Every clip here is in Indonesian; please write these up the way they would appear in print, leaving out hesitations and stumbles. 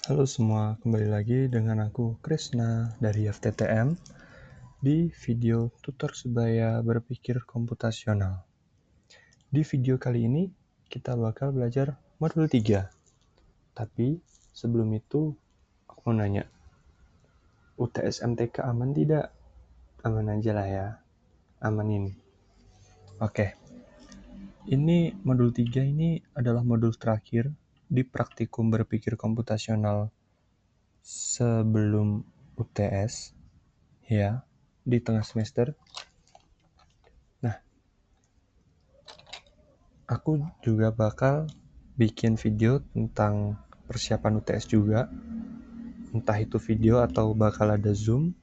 Halo semua, kembali lagi dengan aku Krisna dari FTTM di video tutor sebaya berpikir komputasional. Di video kali ini kita bakal belajar modul 3. Tapi sebelum itu aku mau nanya, UTS MTK aman tidak? Aman aja lah ya, amanin. Oke, ini modul 3 ini adalah modul terakhir di praktikum berpikir komputasional sebelum UTS. Ya, di tengah semester. Nah, aku juga bakal bikin video tentang persiapan UTS juga. Entah itu video atau bakal ada Zoom.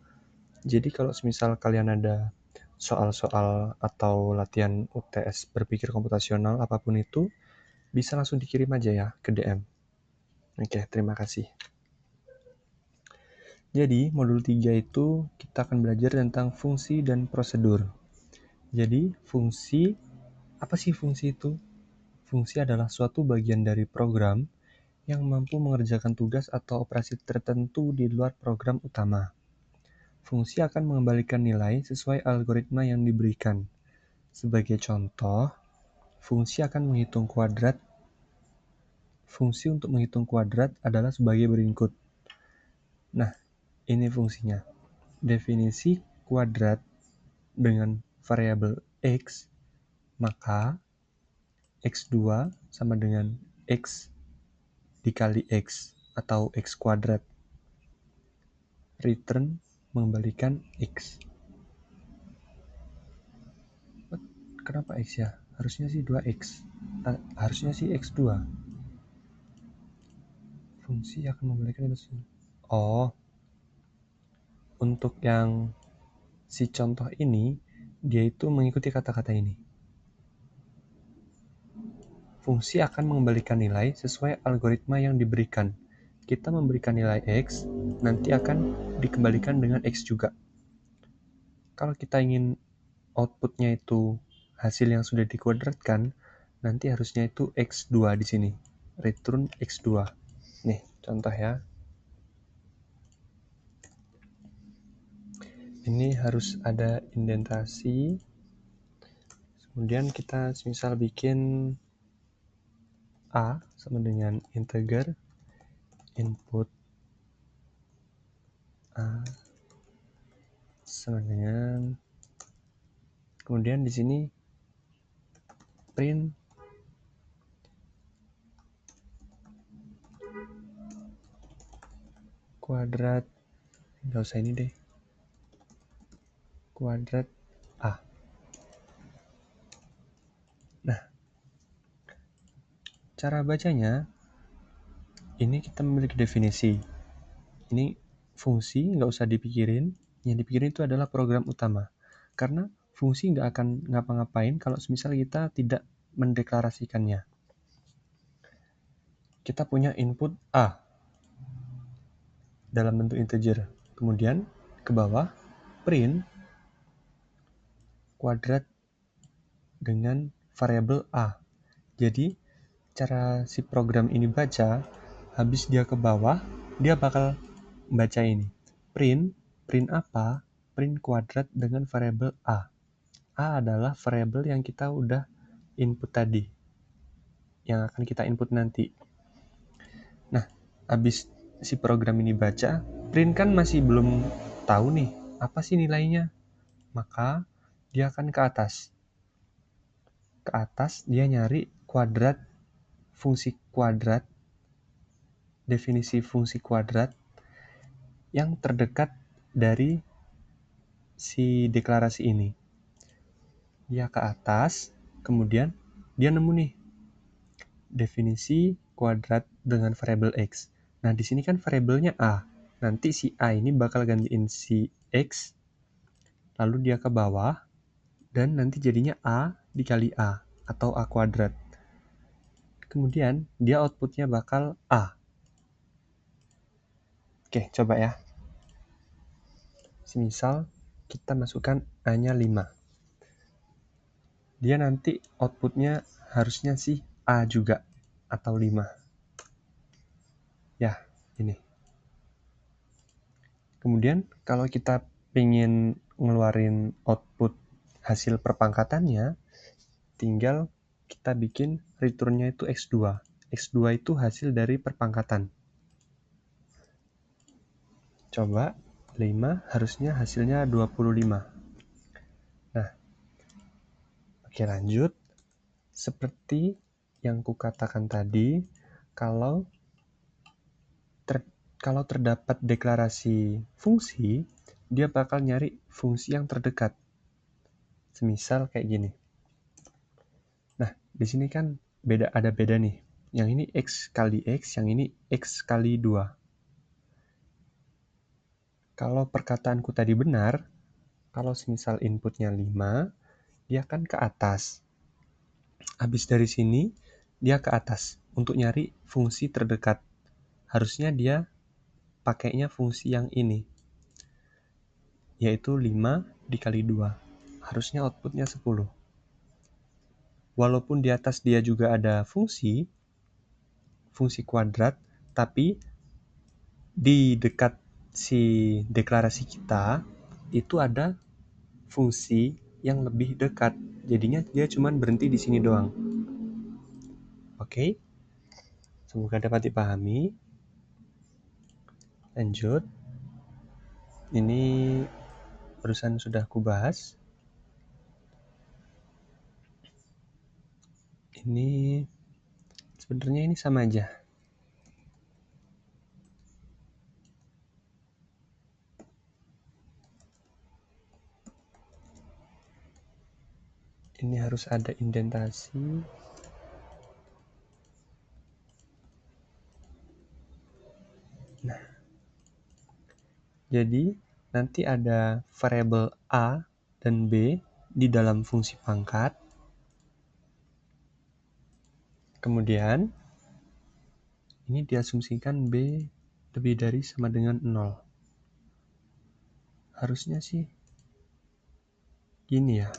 Jadi kalau semisal kalian ada soal-soal atau latihan UTS berpikir komputasional apapun itu, bisa langsung dikirim aja ya ke DM. Oke, terima kasih. Jadi, modul 3 itu kita akan belajar tentang fungsi dan prosedur. Jadi, fungsi, apa sih fungsi itu? Fungsi adalah suatu bagian dari program yang mampu mengerjakan tugas atau operasi tertentu di luar program utama. Fungsi akan mengembalikan nilai sesuai algoritma yang diberikan. Sebagai contoh, fungsi akan menghitung kuadrat. Fungsi untuk menghitung kuadrat adalah sebagai berikut. Nah, ini fungsinya. Definisi kuadrat dengan variabel x, maka x2 sama dengan x dikali x atau x kuadrat. Return mengembalikan x. Kenapa x ya? Harusnya sih 2x. Harusnya sih x2. Fungsi akan mengembalikan itu. Oh, untuk yang si contoh ini, dia itu mengikuti kata-kata ini. Fungsi akan mengembalikan nilai sesuai algoritma yang diberikan. Kita memberikan nilai x, nanti akan dikembalikan dengan x juga. Kalau kita ingin outputnya itu hasil yang sudah dikuadratkan, nanti harusnya itu x2 di sini. Return x2. Nih, contoh ya. Ini harus ada indentasi. Kemudian kita misal bikin A sama dengan integer input A sama dengan, kemudian di sini print kuadrat, nggak usah ini deh, kuadrat A. Nah, cara bacanya ini kita memiliki definisi. Ini fungsi nggak usah dipikirin, yang dipikirin itu adalah program utama. Karena fungsi nggak akan ngapa-ngapain kalau semisal kita tidak mendeklarasikannya. Kita punya input A dalam bentuk integer. Kemudian ke bawah print kuadrat dengan variabel A. Jadi cara si program ini baca, habis dia ke bawah, dia bakal baca ini. Print apa? Print kuadrat dengan variabel A. A adalah variabel yang kita udah input tadi, yang akan kita input nanti. Nah, habis si program ini baca, print kan masih belum tahu nih, apa sih nilainya. Maka dia akan ke atas. Ke atas dia nyari kuadrat, fungsi kuadrat, definisi fungsi kuadrat yang terdekat dari si deklarasi ini. Dia ke atas, kemudian dia nemu nih definisi kuadrat dengan variabel x. Nah, di sini kan variabelnya a. Nanti si a ini bakal gantiin si x, lalu dia ke bawah, dan nanti jadinya a dikali a, atau a kuadrat. Kemudian, dia outputnya bakal a. Oke, coba ya. Semisal kita masukkan a-nya 5. Dia nanti outputnya harusnya sih a juga, atau 5. Ya, Ini. Kemudian kalau kita ingin ngeluarin output hasil perpangkatannya, tinggal kita bikin returnnya itu X2. X2 itu hasil dari perpangkatan. Coba 5 harusnya hasilnya 25. Nah, oke lanjut. Seperti yang kukatakan tadi, kalau terdapat deklarasi fungsi, dia bakal nyari fungsi yang terdekat. Semisal kayak gini. Nah, di sini kan ada beda nih. Yang ini X kali X, yang ini X kali 2. Kalau perkataanku tadi benar, kalau semisal inputnya 5, dia kan ke atas. Habis dari sini, dia ke atas untuk nyari fungsi terdekat. Harusnya dia pakainya fungsi yang ini, yaitu 5 dikali 2. Harusnya outputnya 10. Walaupun di atas dia juga ada fungsi kuadrat, tapi di dekat si deklarasi kita, itu ada fungsi yang lebih dekat. Jadinya dia cuma berhenti di sini doang. Oke? Semoga dapat dipahami. Lanjut. Ini barusan sudah kubahas. Ini sebenarnya ini sama aja. Ini harus ada indentasi. Nah, jadi nanti ada variabel A dan B di dalam fungsi pangkat. Kemudian ini diasumsikan B lebih dari sama dengan 0. Harusnya sih gini ya.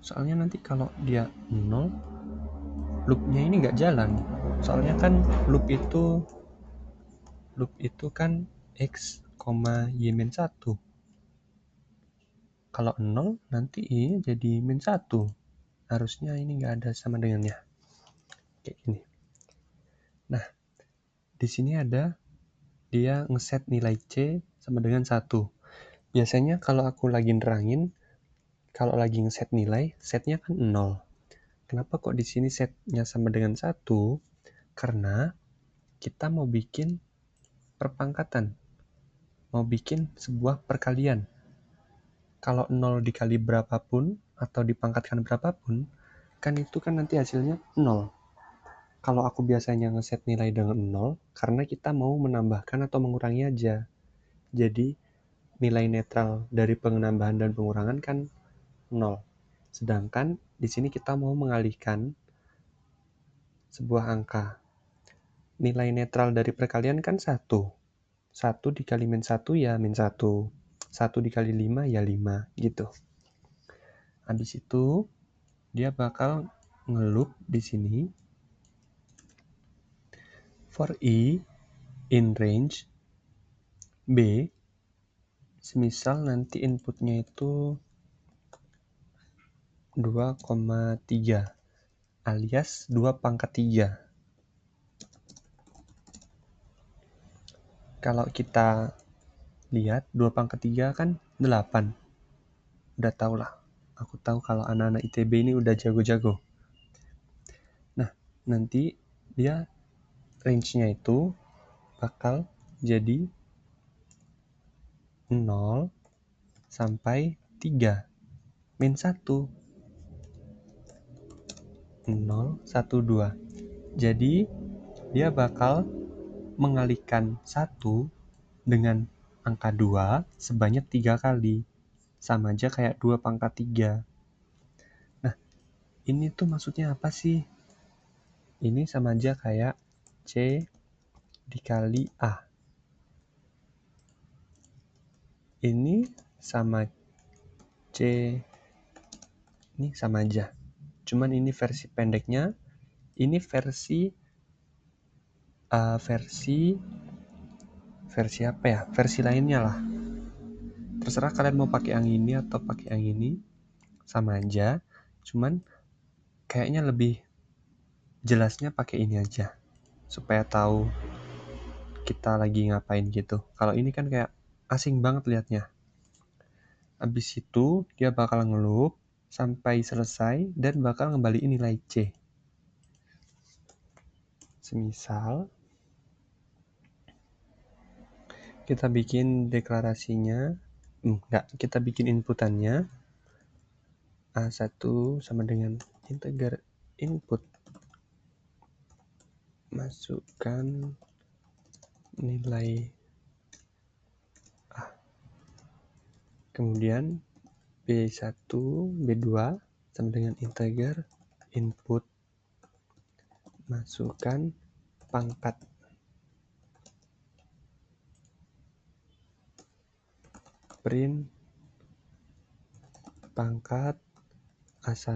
Soalnya nanti kalau dia 0, loopnya ini nggak jalan. Soalnya kan loop itu kan X, Y-1. Kalau 0, nanti Y jadi min 1. Harusnya ini nggak ada sama dengannya. Kayak gini. Nah, di sini ada dia ngeset nilai C sama dengan 1. Biasanya kalau aku lagi nerangin, kalau lagi ngeset nilai, setnya kan 0. Kenapa kok di sini setnya sama dengan 1? Karena kita mau bikin perpangkatan. Mau bikin sebuah perkalian. Kalau 0 dikali berapapun, atau dipangkatkan berapapun, kan itu kan nanti hasilnya 0. Kalau aku biasanya ngeset nilai dengan 0, karena kita mau menambahkan atau mengurangi aja. Jadi, nilai netral dari penambahan dan pengurangan kan 0. Sedangkan di sini kita mau mengalihkan sebuah angka. Nilai netral dari perkalian kan 1. 1 dikali min 1 ya min 1. 1 dikali 5 ya 5 gitu. Habis itu dia bakal ngeloop di sini for I in range B, semisal nanti inputnya itu 2,3 alias 2 pangkat 3. Kalau kita lihat 2 pangkat 3 kan 8. Udah tau lah. Aku tahu kalau anak-anak ITB ini udah jago-jago. Nah, nanti dia range-nya itu bakal jadi 0 sampai 3. Min 1. 0, 1, 2. Jadi, dia bakal mengalihkan 1 dengan angka 2 sebanyak 3 kali. Sama aja kayak 2 pangkat 3. Nah, ini tuh maksudnya apa sih? Ini sama aja kayak C dikali A. Ini sama C. Ini sama aja. Cuman ini versi pendeknya. Ini versi versi apa ya? Versi lainnya lah. Terserah kalian mau pakai yang ini atau pakai yang ini, sama aja. Cuman kayaknya lebih jelasnya pakai ini aja, supaya tahu kita lagi ngapain gitu. Kalau ini kan kayak asing banget liatnya. Habis itu dia bakal ngeloop sampai selesai dan bakal ngembaliin nilai C. Semisal kita bikin deklarasinya, kita bikin inputannya A1 sama dengan integer input, masukkan nilai A. Kemudian B1, B2 sama dengan integer input, masukkan pangkat. Print pangkat A1,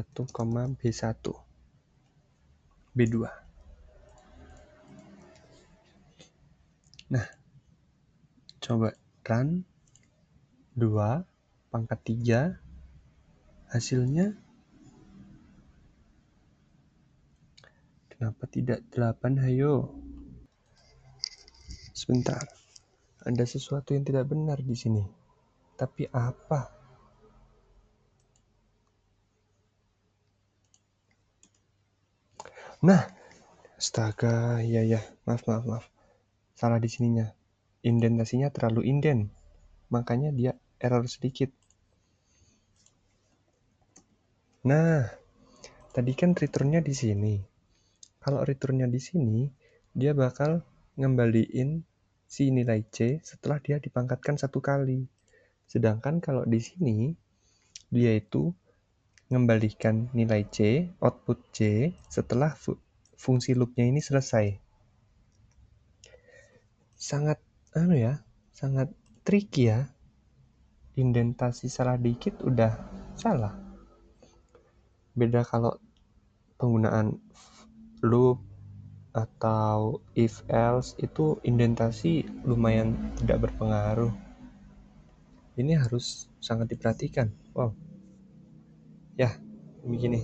B1, B2. Nah, coba run 2, pangkat 3, hasilnya kenapa tidak 8, hayo? Sebentar, ada sesuatu yang tidak benar di sini. Tapi apa? Nah, astaga, ya, maaf. Salah di sininya. Indentasinya terlalu inden. Makanya dia error sedikit. Nah, tadi kan returnnya di sini. Kalau returnnya di sini, dia bakal ngembaliin si nilai C setelah dia dipangkatkan 1 kali. Sedangkan kalau di sini, dia itu ngembalikan nilai C, output C, setelah fungsi loopnya ini selesai. Sangat tricky ya. Indentasi salah dikit udah salah. Beda kalau penggunaan loop atau if else itu indentasi lumayan tidak berpengaruh. Ini harus sangat diperhatikan. Wow. Ya, begini.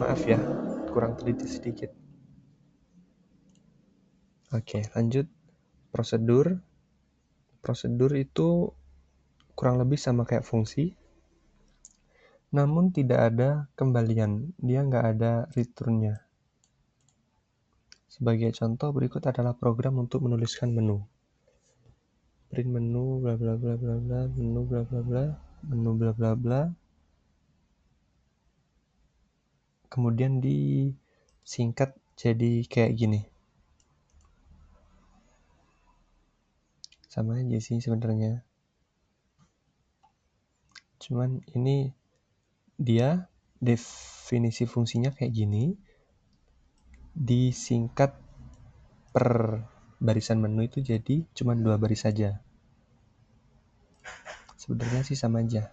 Maaf ya, kurang teliti sedikit. Oke, lanjut. Prosedur. Prosedur itu kurang lebih sama kayak fungsi, namun tidak ada kembalian. Dia nggak ada return-nya. Sebagai contoh, berikut adalah program untuk menuliskan menu. Print menu, bla bla bla bla bla, menu bla bla bla, menu bla bla bla. Kemudian disingkat jadi kayak gini. Sama aja sih sebenarnya. Cuman ini dia definisi fungsinya kayak gini. Disingkat per barisan menu itu jadi cuma 2 baris saja. Sebenarnya sih sama aja.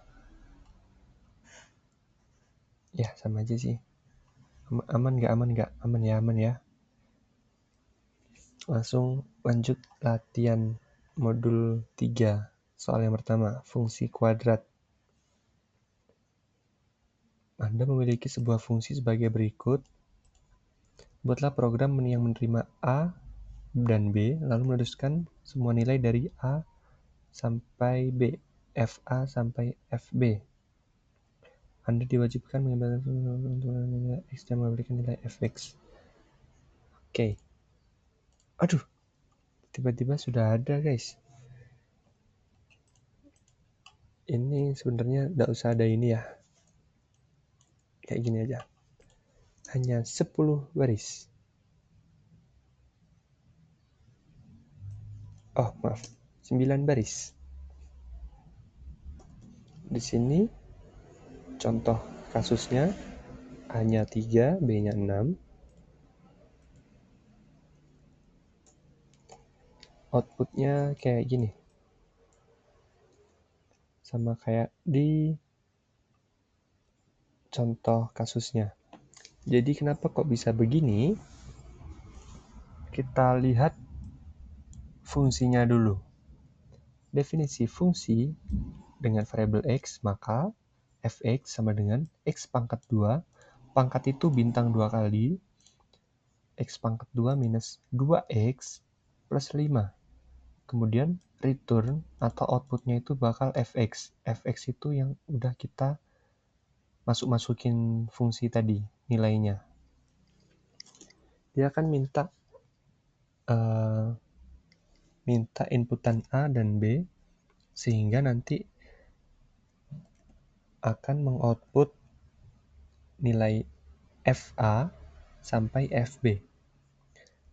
Ya, sama aja sih. Aman nggak? Aman ya. Langsung lanjut latihan modul 3. Soal yang pertama, fungsi kuadrat. Anda memiliki sebuah fungsi sebagai berikut. Buatlah program yang menerima A dan B, lalu meneruskan semua nilai dari A sampai B, FA sampai FB. Anda diwajibkan mengembalikan nilai X dan memberikan nilai Fx. Oke. Aduh, tiba-tiba sudah ada, guys. Ini sebenarnya nggak usah ada ini ya. Kayak gini aja. Hanya 10 baris. Oh, maaf. 9 baris. Di sini contoh kasusnya A-nya 3, B-nya 6. Outputnya kayak gini. Sama kayak di contoh kasusnya. Jadi kenapa kok bisa begini? kita lihat fungsinya dulu. Definisi fungsi dengan variabel x, maka fx sama dengan x pangkat 2. Pangkat itu bintang 2 kali. X pangkat 2 minus 2x plus 5. Kemudian return atau outputnya itu bakal fx. Fx itu yang udah kita masukin fungsi tadi, nilainya. Dia akan minta inputan A dan B, sehingga nanti akan mengoutput nilai FA sampai FB.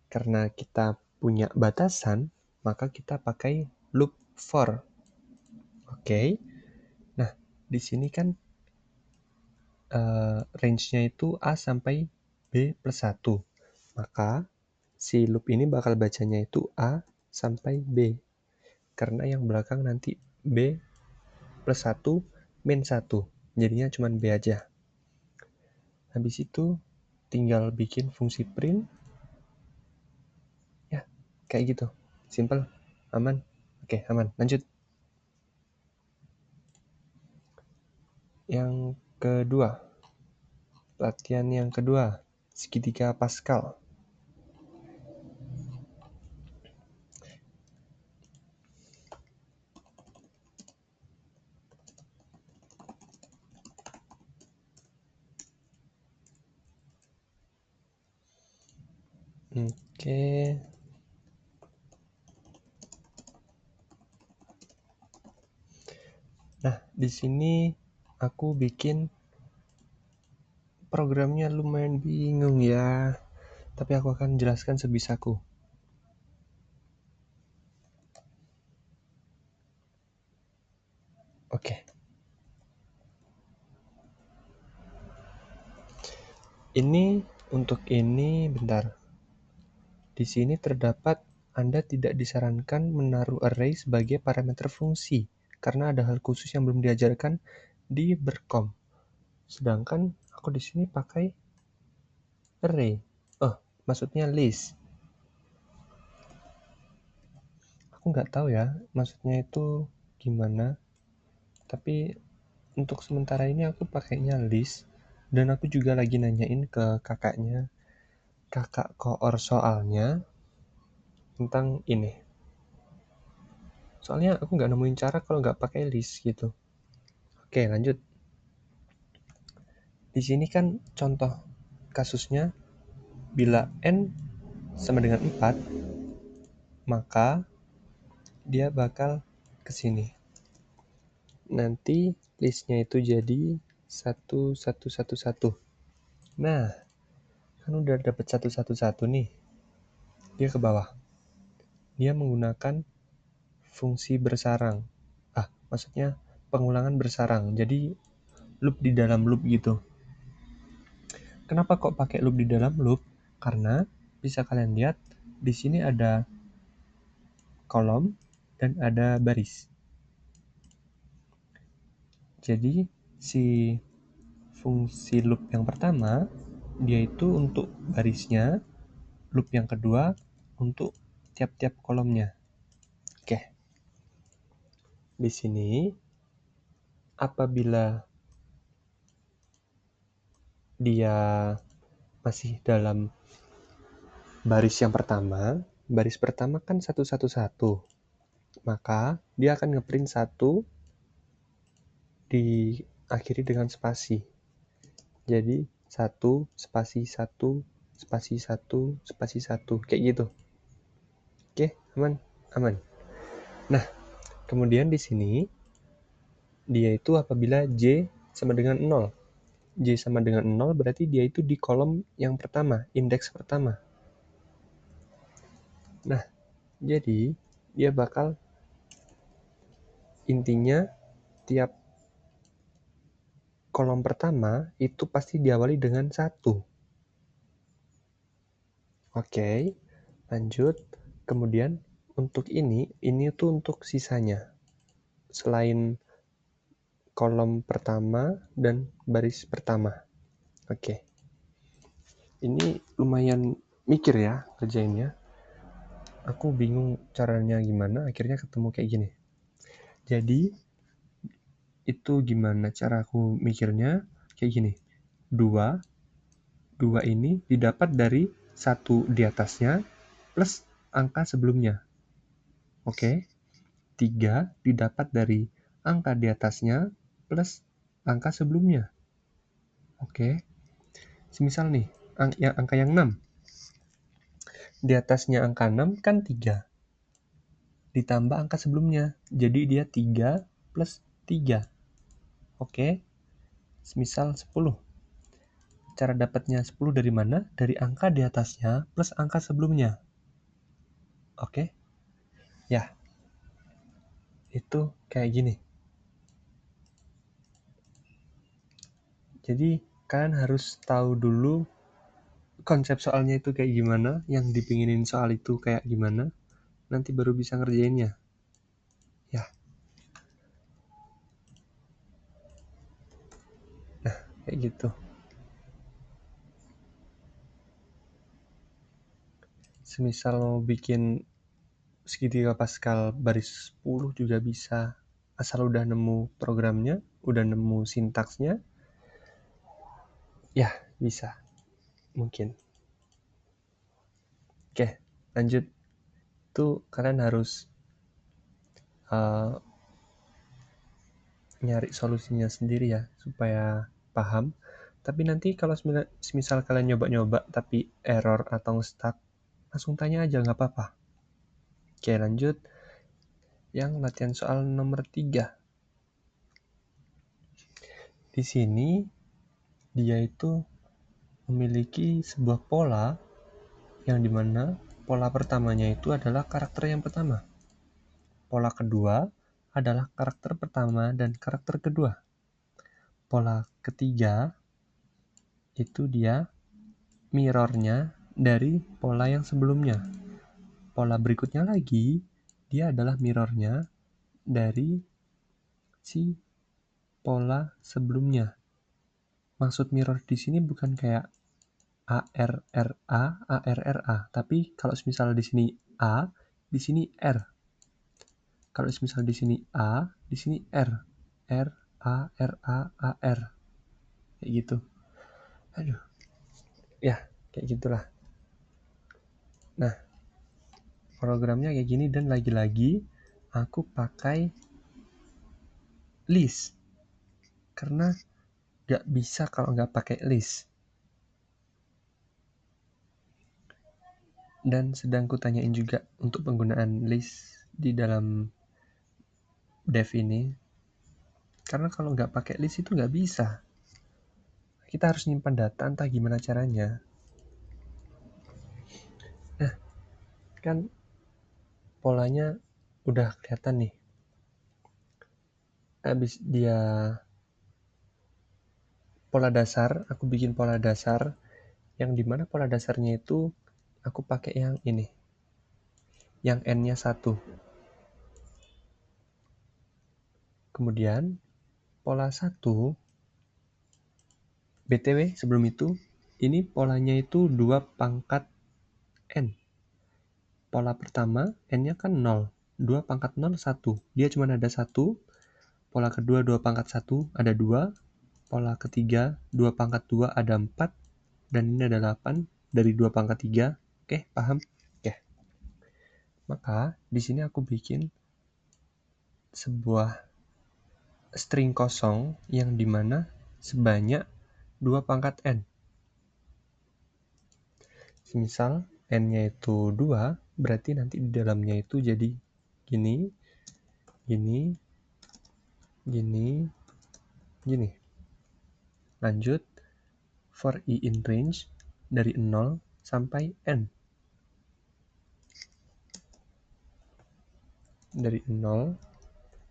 Karena kita punya batasan, maka kita pakai loop for. Oke. Nah, di sini kan range-nya itu A sampai B plus 1. Maka si loop ini bakal bacanya itu A sampai B. Karena yang belakang nanti B plus 1 min 1. Jadinya cuma B aja. Habis itu tinggal bikin fungsi print. Ya, kayak gitu. Simple, aman. Oke, aman. Lanjut. Yang kedua. Latihan yang kedua. Segitiga Pascal. Oke. Nah, di sini aku bikin programnya lumayan bingung ya. Tapi aku akan jelaskan sebisaku. Oke. Ini untuk ini bentar. Di sini terdapat Anda tidak disarankan menaruh array sebagai parameter fungsi karena ada hal khusus yang belum diajarkan di Berkom. Sedangkan aku di sini pakai array. Oh, maksudnya list. Aku nggak tahu ya, maksudnya itu gimana. Tapi untuk sementara ini aku pakainya list. Dan aku juga lagi nanyain ke kakak koor soalnya tentang ini. Soalnya aku nggak nemuin cara kalau nggak pakai list gitu. Oke, lanjut. Di sini kan contoh kasusnya bila n sama dengan 4, maka dia bakal ke sini. Nanti listnya itu jadi 1, 1, 1, 1. Nah, kan udah dapat 1, 1, 1 nih. Dia ke bawah. Dia menggunakan fungsi bersarang. Maksudnya pengulangan bersarang. Jadi loop di dalam loop gitu. Kenapa kok pakai loop di dalam loop? Karena bisa kalian lihat di sini ada kolom dan ada baris. Jadi si fungsi loop yang pertama dia itu untuk barisnya, loop yang kedua untuk tiap-tiap kolomnya. Oke. Di sini apabila dia masih dalam baris yang pertama, baris pertama kan 1, 1, 1. Maka dia akan ngeprint 1 diakhiri dengan spasi. Jadi 1 spasi 1 spasi 1 spasi 1 kayak gitu. Oke, aman. Nah, kemudian di sini dia itu apabila J sama dengan 0. J sama dengan 0 berarti dia itu di kolom yang pertama, indeks pertama. Nah, jadi dia bakal intinya tiap kolom pertama itu pasti diawali dengan 1. Oke, lanjut. Kemudian untuk ini tuh untuk sisanya. Selain kolom pertama dan baris pertama. Oke. Ini lumayan mikir ya kerjainnya. aku bingung caranya gimana, akhirnya ketemu kayak gini. Jadi itu gimana cara aku mikirnya kayak gini. 2 ini didapat dari 1 di atasnya plus angka sebelumnya. Oke. 3 didapat dari angka di atasnya plus angka sebelumnya. Oke. Semisal nih, angka yang 6. Di atasnya angka 6 kan 3. Ditambah angka sebelumnya. Jadi dia 3 plus 3. Oke. Semisal 10. Cara dapatnya 10 dari mana? Dari angka di atasnya plus angka sebelumnya. Oke. Ya. Itu kayak gini. Jadi kalian harus tahu dulu konsep soalnya itu kayak gimana, yang dipinginin soal itu kayak gimana, nanti baru bisa ngerjainnya. Ya. Nah, kayak gitu. Semisal mau bikin segitiga Pascal baris 10 juga bisa. Asal udah nemu programnya, udah nemu sintaksnya, ya bisa. Mungkin. Oke, lanjut. Itu kalian harus nyari solusinya sendiri ya, supaya paham. Tapi nanti kalau semisal kalian nyoba-nyoba tapi error atau stuck, langsung tanya aja, nggak apa-apa. Oke, lanjut. Yang latihan soal nomor 3. Di sini, dia itu memiliki sebuah pola yang dimana pola pertamanya itu adalah karakter yang pertama. Pola kedua adalah karakter pertama dan karakter kedua. Pola ketiga itu dia mirrornya dari pola yang sebelumnya. Pola berikutnya lagi, dia adalah mirrornya dari si pola sebelumnya. Maksud mirror di sini bukan kayak ARRA, tapi kalau misal di sini A, di sini R. Kalau misal di sini A, di sini R. R, A, R, A, A, R. Kayak gitu. Aduh. Ya, kayak gitulah. Nah, programnya kayak gini dan lagi-lagi aku pakai list. Karena gak bisa kalau gak pakai list. Dan sedang kutanyain juga untuk penggunaan list di dalam dev ini. Karena kalau nggak pakai list itu nggak bisa. Kita harus nyimpan data, entah gimana caranya. Nah, kan polanya udah kelihatan nih. Habis dia pola dasar, aku bikin pola dasar yang dimana pola dasarnya itu aku pakai yang ini. Yang N-nya 1. Kemudian pola 1 BTW sebelum itu ini polanya itu 2 pangkat N. Pola pertama N-nya kan 0. 2 pangkat 0, 1. Dia cuma ada 1. Pola kedua 2 pangkat 1 ada 2. Pola ketiga 2 pangkat 2 ada 4. Dan ini ada 8 dari 2 pangkat 3. Oke, paham? Oke. Maka di sini aku bikin sebuah string kosong yang dimana sebanyak 2 pangkat N. Misal N-nya itu 2, berarti nanti di dalamnya itu jadi gini, gini, gini, gini. Lanjut, for i in range dari 0 sampai N. Dari 0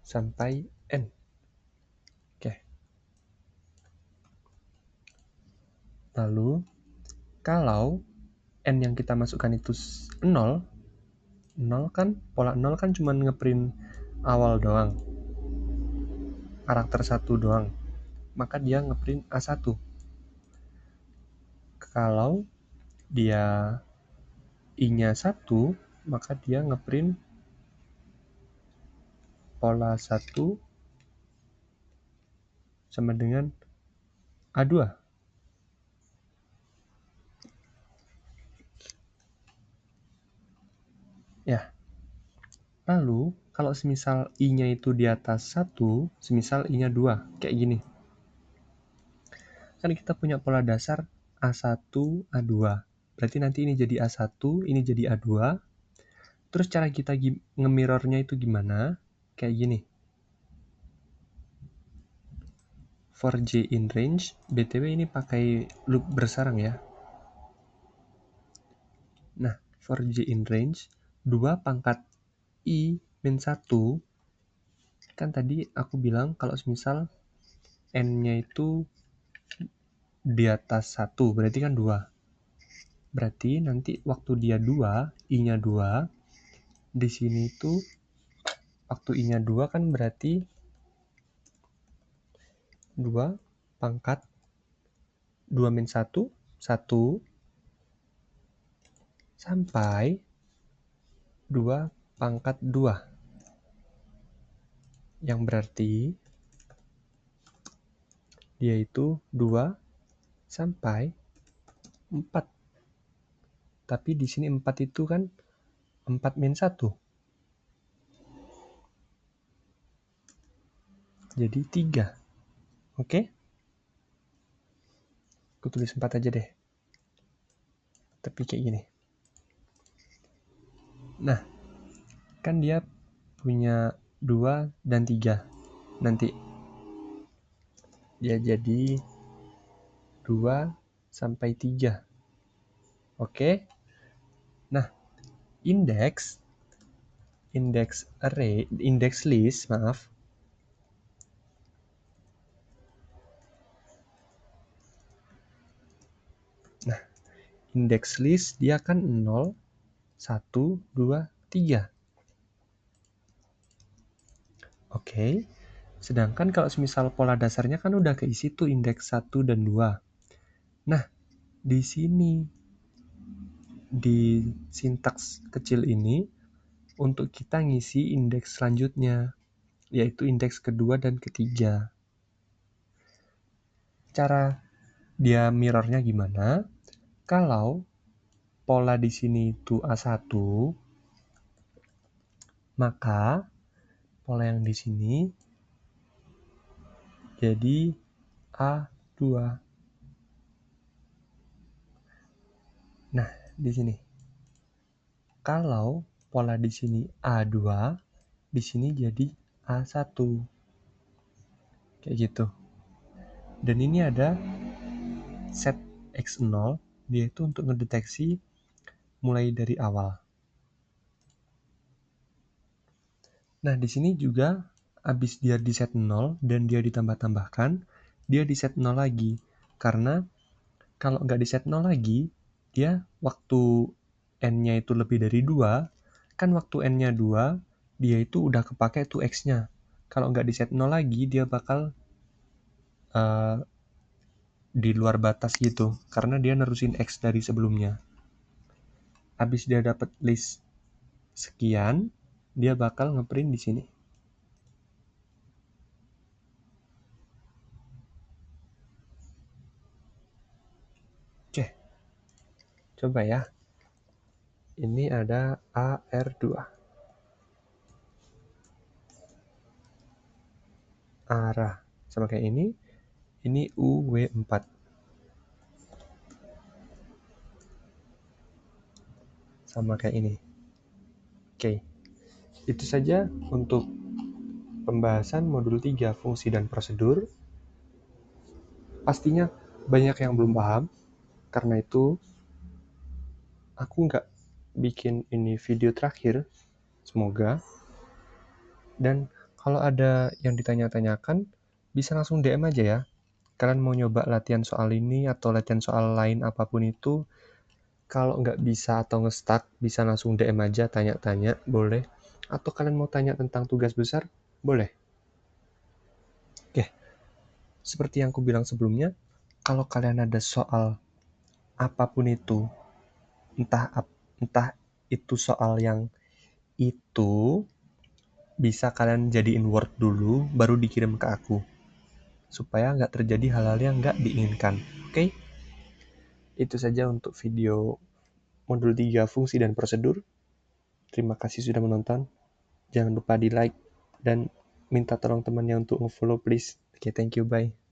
sampai N. Oke. Lalu, kalau N yang kita masukkan itu 0, 0 kan, pola 0 kan cuma ngeprint awal doang. Karakter 1 doang. Maka dia ngeprint A1. Kalau dia I-nya 1, maka dia ngeprint pola 1 sama dengan A2. Ya. Lalu, kalau semisal I-nya itu di atas 1, semisal I-nya 2, kayak gini. Kan kita punya pola dasar A1, A2. Berarti nanti ini jadi A1, ini jadi A2. Terus cara kita nge-mirror-nya itu gimana? Kayak gini. For J in range, BTW ini pakai loop bersarang ya. Nah, for J in range, 2 pangkat I min 1, kan tadi aku bilang kalau semisal N-nya itu di atas 1, berarti kan 2. Berarti nanti waktu dia 2, I-nya 2, di sini itu waktu I-nya 2 kan berarti 2 pangkat 2 min 1, 1, sampai 2 pangkat 2. Yang berarti dia itu 2 sampai 4. Tapi di sini 4 itu kan 4 min 1. Jadi 3. Oke? Aku tulis 4 aja deh. Tapi kayak gini. Nah, kan dia punya 2 dan 3. Nanti dia jadi 2 sampai 3. Oke? Nah, index list, maaf. Nah, index list dia kan 0, 1, 2, 3. Oke. Sedangkan kalau semisal pola dasarnya kan udah keisi tuh indeks 1 dan 2. Nah, di sini di sintaks kecil ini untuk kita ngisi indeks selanjutnya, yaitu indeks kedua dan ketiga. Cara dia mirrornya gimana? Kalau pola di sini itu A1, maka pola yang di sini jadi A2. Nah, di sini. Kalau pola di sini A2, di sini jadi A1. Kayak gitu. Dan ini ada set X0, dia itu untuk ngedeteksi mulai dari awal. Nah, di sini juga habis dia di set 0 dan dia ditambah-tambahkan, dia di set 0 lagi. Karena kalau nggak di set 0 lagi, dia waktu N-nya itu lebih dari 2, kan waktu N-nya 2, dia itu udah kepake tuh X-nya. Kalau nggak di set 0 lagi, dia bakal di luar batas gitu. Karena dia nerusin X dari sebelumnya. Habis dia dapat list sekian, dia bakal ngeprint di sini. Oke. Coba ya. Ini ada AR2. Arah. Sama kayak ini. Ini UW4. Sama kayak ini. Oke. Itu saja untuk pembahasan modul 3 fungsi dan prosedur. Pastinya banyak yang belum paham. Karena itu aku nggak bikin ini video terakhir. Semoga. Dan kalau ada yang ditanya-tanyakan, bisa langsung DM aja ya. Kalian mau nyoba latihan soal ini atau latihan soal lain apapun itu, kalau nggak bisa atau nge-stuck, bisa langsung DM aja, tanya-tanya, boleh. Atau kalian mau tanya tentang tugas besar, boleh. Oke, seperti yang aku bilang sebelumnya, kalau kalian ada soal apapun itu, entah itu soal yang itu, bisa kalian jadiin Word dulu, baru dikirim ke aku. Supaya nggak terjadi hal-hal yang nggak diinginkan. Oke? Itu saja untuk video modul 3 fungsi dan prosedur. Terima kasih sudah menonton. Jangan lupa di like dan minta tolong temannya untuk nge-follow please. Oke, thank you, bye.